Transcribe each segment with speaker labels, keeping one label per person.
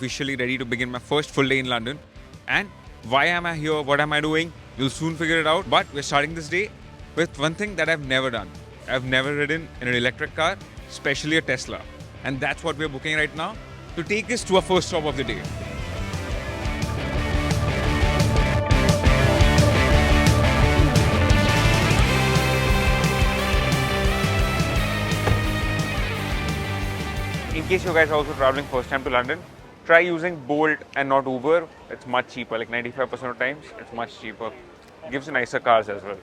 Speaker 1: officially ready to begin my first full day in London. And why am I here? What am I doing? You'll soon figure it out. But we're starting this day with one thing that I've never done. I've never ridden in an electric car, especially a Tesla. And that's what we're booking right now to take us to our first stop of the day. In case you guys are also traveling first time to London, try using Bolt and not Uber. It's much cheaper, like 95% of times, it's much cheaper. It gives you nicer cars as well.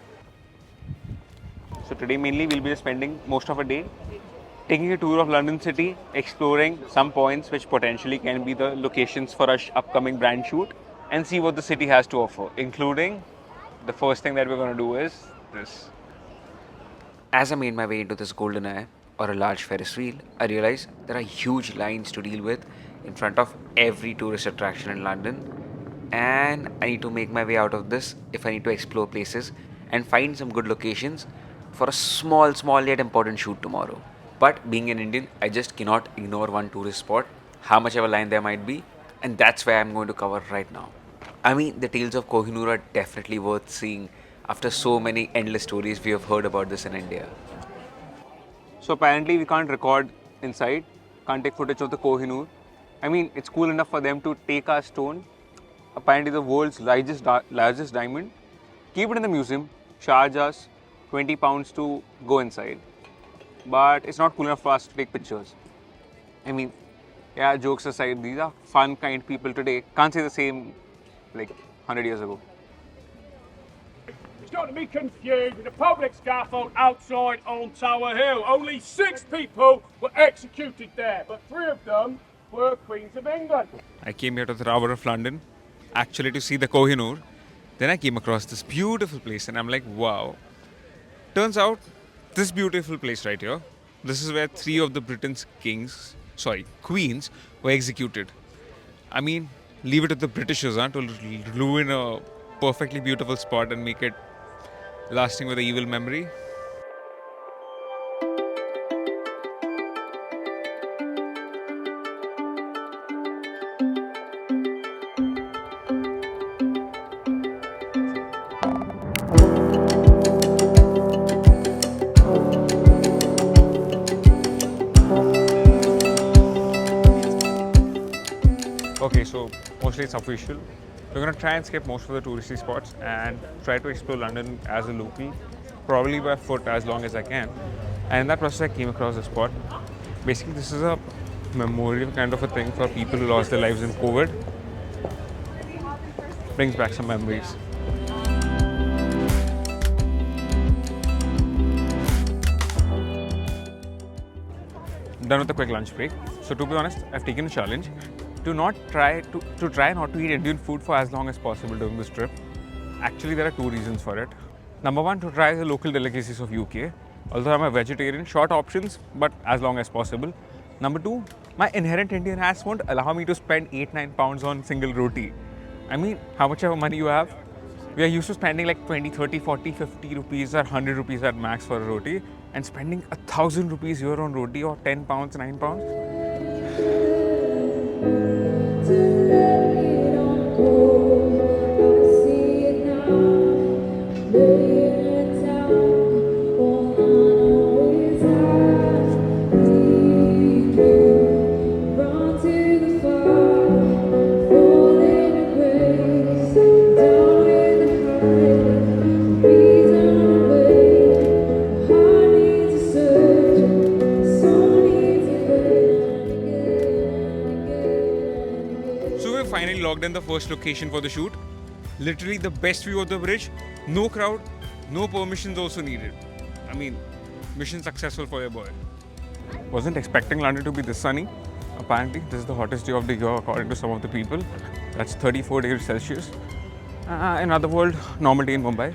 Speaker 1: So today mainly we'll be spending most of a day taking a tour of London city, exploring some points which potentially can be the locations for our upcoming brand shoot and see what the city has to offer, including the first thing that we're going to do is this.
Speaker 2: As I made my way into this golden eye, or a large Ferris wheel, I realized there are huge lines to deal with in front of every tourist attraction in London, and I need to make my way out of this if I need to explore places and find some good locations for a small yet important shoot tomorrow. But being an Indian, I just cannot ignore one tourist spot, how much of a line there might be, and that's where I'm going to cover right now. I mean, the tales of Kohinoor are definitely worth seeing after so many endless stories we have heard about this in India.
Speaker 1: So apparently we can't record inside, can't take footage of the Kohinoor. I mean, it's cool enough for them to take our stone, apparently the world's largest diamond, keep it in the museum, charge us £20 to go inside. But it's not cool enough for us to take pictures. I mean, yeah, jokes aside, these are fun, kind people today. Can't say the same like 100 years ago.
Speaker 3: It's not to be confused with the public scaffold outside on Tower Hill. Only 6 people were executed there, but 3 of them were Queens of England.
Speaker 1: I came here to the Tower of London, actually to see the Kohinoor. Then I came across this beautiful place and I'm like, wow. Turns out, this beautiful place right here, this is where 3 of the Britain's queens were executed. I mean, leave it to the Britishers to ruin a perfectly beautiful spot and make it lasting with an evil memory. Okay, so mostly it's official. We're going to try and skip most of the touristy spots and try to explore London as a local, probably by foot as long as I can. And in that process, I came across this spot. Basically, this is a memorial kind of a thing for people who lost their lives in COVID. Brings back some memories. Done with a quick lunch break. So to be honest, I've taken a challenge to try not to eat Indian food for as long as possible during this trip. Actually, there are 2 reasons for it. Number 1, to try the local delicacies of UK. Although I'm a vegetarian, short options, but as long as possible. Number 2, my inherent Indian ass won't allow me to spend 8-9 pounds on single roti. I mean, how much ever money you have, we are used to spending like 20, 30, 40, 50 rupees or 100 rupees at max for a roti, and spending 1,000 rupees here on roti or 10 pounds, 9 pounds. Finally logged in the first location for the shoot. Literally the best view of the bridge, no crowd, no permissions also needed. I mean, mission successful for your boy. Wasn't expecting London to be this sunny. Apparently, this is the hottest day of the year according to some of the people. That's 34 degrees Celsius. In other world, normal day in Mumbai.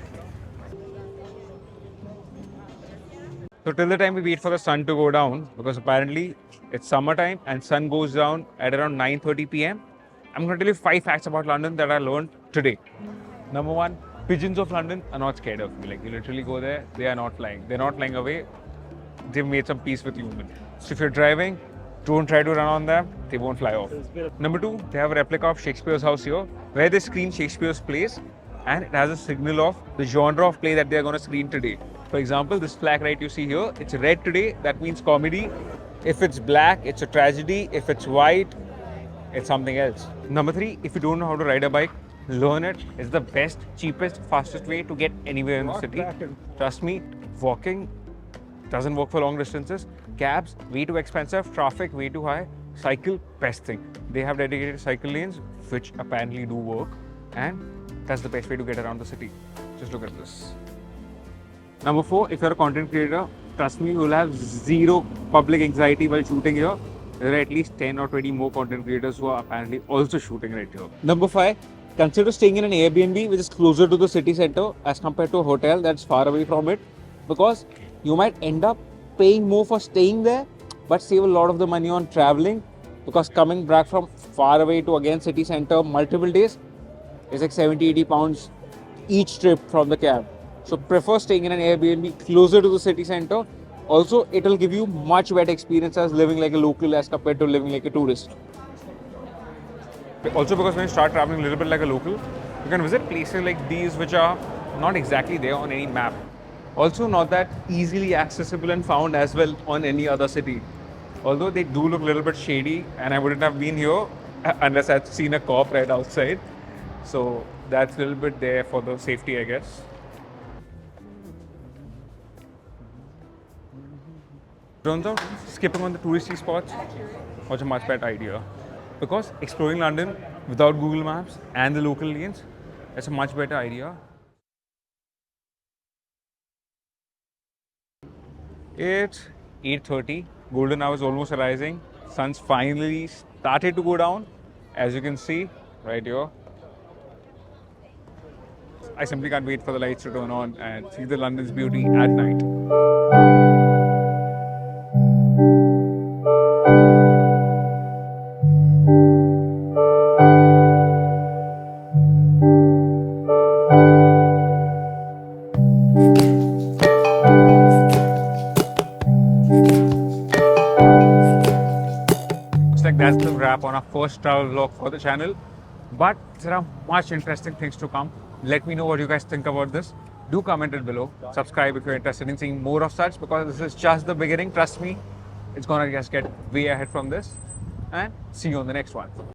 Speaker 1: So till the time we wait for the sun to go down, because apparently it's summertime and sun goes down at around 9:30 p.m. I'm going to tell you 5 facts about London that I learned today. Number 1, pigeons of London are not scared of you. Like, you literally go there, they are not flying. They're not flying away. They've made some peace with humans. So if you're driving, Don't try to run on them, they won't fly off. Number 2, they have a replica of Shakespeare's house here, where they screen Shakespeare's plays, and it has a signal of the genre of play that they are going to screen today. For example, this flag right you see here, it's red today, that means comedy. If it's black, it's a tragedy. If it's white, it's something else. Number 3, if you don't know how to ride a bike, learn it. It's the best, cheapest, fastest way to get anywhere in the city. Trust me, walking doesn't work for long distances. Cabs, way too expensive. Traffic, way too high. Cycle, best thing. They have dedicated cycle lanes, which apparently do work. And that's the best way to get around the city. Just look at this. Number 4, if you're a content creator, trust me, you'll have zero public anxiety while shooting here. There are at least 10 or 20 more content creators who are apparently also shooting right here. Number 5, consider staying in an Airbnb which is closer to the city center as compared to a hotel that's far away from it, because you might end up paying more for staying there but save a lot of the money on traveling, because coming back from far away to again city center multiple days is like 70-80 pounds each trip from the cab. So prefer staying in an Airbnb closer to the city center. Also, it will give you much better experience as living like a local as compared to living like a tourist. Also, because when you start traveling a little bit like a local, you can visit places like these which are not exactly there on any map. Also, not that easily accessible and found as well on any other city. Although they do look a little bit shady, and I wouldn't have been here unless I'd seen a cop right outside. So that's a little bit there for the safety, I guess. Turns out, skipping on the touristy spots was a much better idea, because exploring London without Google Maps and the local lanes, that's a much better idea. It's 8:30, golden hour is almost rising, sun's finally started to go down, as you can see right here. I simply can't wait for the lights to turn on and see the London's beauty at night. Like that's the wrap on our first travel vlog for the channel, but there are much interesting things to come. Let me know what you guys think about this. Do comment it below. Subscribe if you're interested in seeing more of such, because this is just the beginning. Trust me, it's gonna just get way ahead from this. And see you on the next one.